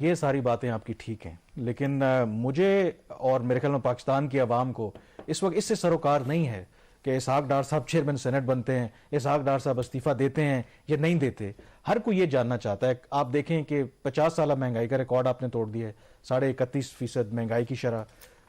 یہ ساری باتیں آپ کی ٹھیک ہیں، لیکن مجھے اور میرے خیال میں پاکستان کی عوام کو اس وقت اس سے سروکار نہیں ہے کہ اسحاق ڈار صاحب چیئرمین سینٹ بنتے ہیں، اسحاق ڈار صاحب استعفیٰ دیتے ہیں یا نہیں دیتے. ہر کوئی یہ جاننا چاہتا ہے. آپ دیکھیں کہ 50 سالہ مہنگائی کا ریکارڈ آپ نے توڑ دیا ہے، 31.5% مہنگائی کی شرح.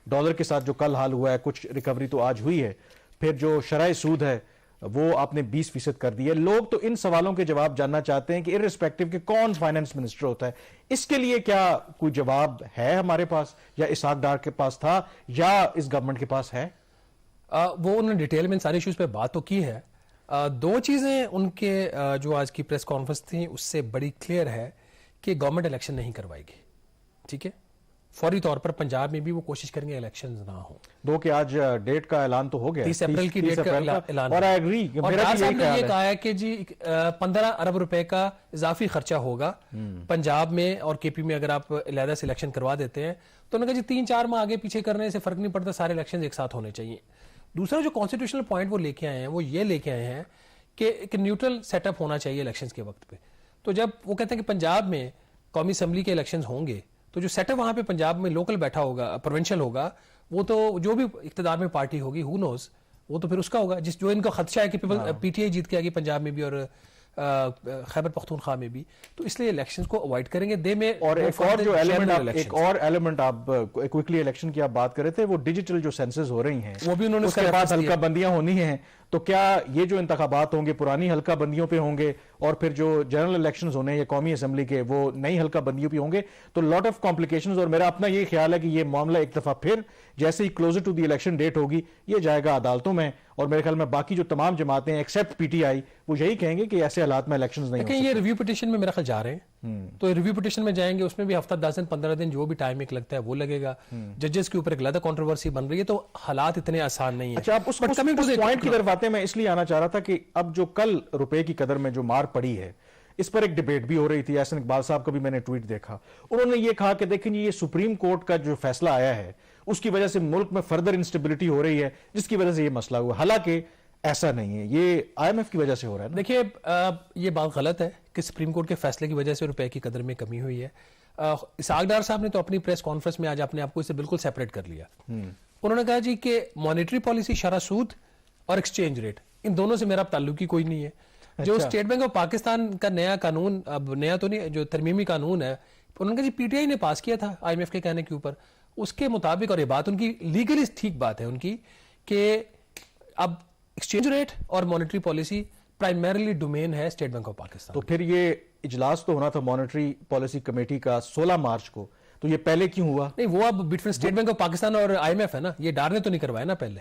ڈالر کے ساتھ جو کل حال ہوا ہے، کچھ ریکوری تو آج ہوئی ہے. پھر جو شرح سود ہے وہ آپ نے 20% کر دی ہے. لوگ تو ان سوالوں کے جواب جاننا چاہتے ہیں کہ ارسپیکٹو کہ کون فائنانس منسٹر ہوتا ہے. اس کے لیے کیا کوئی جواب ہے ہمارے پاس، یا اسحاق ڈار کے پاس تھا، یا اس گورنمنٹ کے پاس ہے؟ وہ انہوں نے ڈیٹیل میں ان سارے ایشوز پہ بات تو کی ہے. دو چیزیں ان کے جو آج کی پریس کانفرنس تھی اس سے بڑی کلیئر ہے کہ گورنمنٹ الیکشن نہیں کروائے گی. ٹھیک ہے، فوری طور پر پنجاب میں بھی وہ کوشش کریں گے الیکشنز نہ ہوں. دو کہ آج ڈیٹ کا اعلان تو ہو گیا، 30 اپریل کی ڈیٹ کا اعلان. اور آئی ایگری، اور ڈار صاحب نے یہ کہا ہے کہ جی 15 ارب روپے کا اضافی خرچہ ہوگا پنجاب میں اور کے پی میں اگر آپ علیحدہ سے الیکشن کروا دیتے ہیں. تو انہوں نے کہا جی 3-4 ماہ آگے پیچھے کرنے سے فرق نہیں پڑتا، سارے الیکشن ایک ساتھ ہونے چاہیے. دوسرا جو کانسٹیٹیوشنل پوائنٹ وہ لے کے آئے ہیں وہ یہ لے کے آئے ہیں کہ ایک نیوٹرل سیٹ اپ ہونا چاہیے الیکشنز کے وقت پہ. تو جب وہ کہتے ہیں کہ پنجاب میں قومی اسمبلی کے الیکشنز ہوں گے تو جو سیٹ اپ وہاں پہ پنجاب میں لوکل بیٹھا ہوگا، پروونشل ہوگا، وہ تو جو بھی اقتدار میں پارٹی ہوگی ہو نوز، وہ تو پھر اس کا ہوگا. جو ان کا خدشہ ہے کہ پی ٹی آئی جیت کے آگے پنجاب میں بھی اور خیبر پختونخوا میں بھی، تو اس لیے الیکشنز کو اوائڈ کریں گے. دے میں اور ایک اور ایلیمنٹ آپ کوئکلی الیکشن کی آپ بات کر رہے تھے، وہ ڈیجیٹل جو سینسز ہو رہی ہیں وہ بھی انہوں نے اس کے بعد حلقہ بندیاں ہونی ہیں. تو کیا یہ جو انتخابات ہوں گے پرانی حلقہ بندیوں پہ ہوں گے، اور پھر جو جنرل الیکشنز ہونے یا قومی اسمبلی کے وہ نئی حلقہ بندیوں پہ ہوں گے؟ تو لاٹ آف کمپلیکیشنز. اور میرا اپنا یہ خیال ہے کہ یہ معاملہ ایک دفعہ پھر جیسے ہی closer to the election date ہوگی یہ جائے گا عدالتوں میں. اور میرے خیال میں باقی جو تمام جماعتیں ایکسیپٹ پی ٹی آئی وہ یہی کہیں گے کہ ایسے حالات میں الیکشنز نہیں ہو سکتے. یہ ریویو پٹیشن میں میرا خیال جا رہے ہیں، تو ریویو پٹیشن میں جائیں گے، اس میں بھی ہفتہ 10 دن 15 دن جو بھی ٹائم ایک لگتا ہے وہ لگے گا. ججز کے اوپر ایک علیحدہ کنٹروورسی بن رہی ہے، تو حالات اتنے آسان نہیں ہیں. اچھا، آپ اس پوائنٹ کی طرف آتے ہیں. میں اس لیے آنا چاہ رہا تھا کہ اب جو کل روپے کی قدر میں جو مار پڑی ہے اس پر ایک ڈیبیٹ بھی ہو رہی تھی. احسن اقبال صاحب کا بھی میں نے ٹویٹ دیکھا، انہوں نے یہ کہا کہ دیکھیں یہ سپریم کورٹ کا جو فیصلہ آیا ہے اس کی وجہ سے ملک میں فردر انسٹیبلٹی ہو رہی ہے جس کی وجہ سے یہ مسئلہ ہوا. حالانکہ ایسا نہیں ہے، یہ آئی ایم ایف کی وجہ سے ہو رہا ہے. دیکھیے یہ بات غلط ہے کہ سپریم کورٹ کے فیصلے کی وجہ سے روپے کی قدر میں کمی ہوئی ہے. اسحاق ڈار صاحب نے تو اپنی پریس کانفرنس میں آج اپنے آپ کو اسے بالکل سیپریٹ کر لیا. انہوں نے کہا جی کہ مانیٹری پالیسی، شرح سود اور ایکسچینج ریٹ، ان دونوں سے میرا تعلق ہی کوئی نہیں ہے. جو اسٹیٹ بینک آف پاکستان کا نیا قانون، اب نیا تو نہیں، جو ترمیمی قانون ہے، انہوں نے کہا جی پی ٹی آئی نے پاس کیا تھا آئی ایم ایف کے کہنے کے اوپر، اس کے مطابق، اور یہ بات ان کی لیگلی ٹھیک بات ہے ان کی، کہ اب ایکسچینج ریٹ اور مانیٹری پالیسی پرائمریلی ڈومین ہے اسٹیٹ بینک آف پاکستان. تو پھر یہ اجلاس تو ہونا تھا مانیٹری پالیسی کمیٹی کا 16 مارچ کو، تو یہ پہلے کیوں ہوا؟ نہیں، وہ اب between state bank of Pakistan اور آئی ایم ایف ہے نا، یہ ڈار نے تو نہیں کروایا نا پہلے.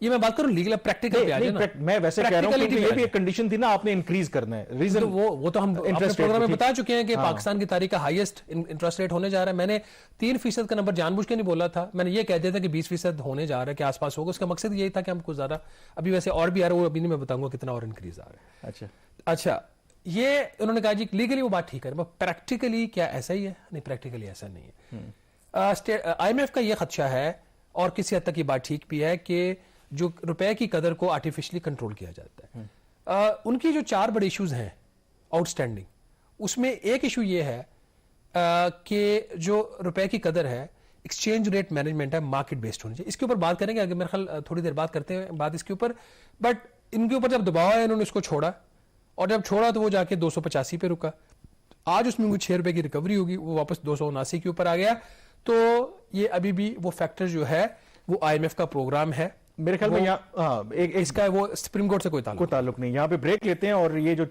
یہ میں بات کروں لیگل پریکٹیکل پہ آ جائے. میں ویسے کہہ رہا ہوں کہ یہ بھی ایک کنڈیشن تھی نا، آپ نے انکریز کرنا ہے. ریزن وہ تو ہم اپنے پروگرام میں بتا چکے ہیں کہ پاکستان کی تاریخ کا ہائیسٹ انٹرسٹ ریٹ ہونے جا رہا ہے. میں نے 3% کا نمبر جان بوجھ کے نہیں بولا تھا، میں نے یہ کہہ دیا تھا کہ 20% ہونے جا رہا ہے، کہ آس پاس ہوگا. اس کا مقصد یہی تھا کہ ہم کو زیادہ، ابھی ویسے اور بھی آ رہا ہے، وہ ابھی نہیں میں بتاؤں گا کتنا اور انکریز آ رہا ہے. اچھا، یہ انہوں نے کہا جی لیگلی وہ بات ٹھیک ہے، پریکٹیکلی کیا ایسا ہی ہے؟ نہیں، پریکٹیکلی ایسا نہیں ہے. آئی ایم ایف کا یہ خدشہ ہے، اور کسی حد تک یہ بات ٹھیک بھی ہے، کہ جو روپے کی قدر کو آرٹیفیشلی کنٹرول کیا جاتا ہے. ان کی جو 4 بڑے ایشوز ہیں آؤٹ اسٹینڈنگ، اس میں ایک ایشو یہ ہے کہ جو روپے کی قدر ہے، ایکسچینج ریٹ مینجمنٹ ہے، مارکیٹ بیسڈ ہونی چاہیے. اس کے اوپر بات کریں گے آگے، میرے خیال تھوڑی دیر بات کرتے ہیں بات اس کے اوپر. بٹ ان کے اوپر جب دباؤ ہے انہوں نے اس کو چھوڑا، اور جب چھوڑا تو وہ جا کے 285 پہ رکا. آج اس میں کوئی 6 روپے کی ریکوری ہوگی، وہ واپس 279 کے اوپر آ گیا. تو یہ ابھی بھی وہ فیکٹر جو ہے وہ آئی ایم ایف کا پروگرام ہے. میرے خیال میں اس کا وہ سپریم کورٹ سے کوئی تعلق نہیں. یہاں پہ بریک لیتے ہیں، اور یہ جو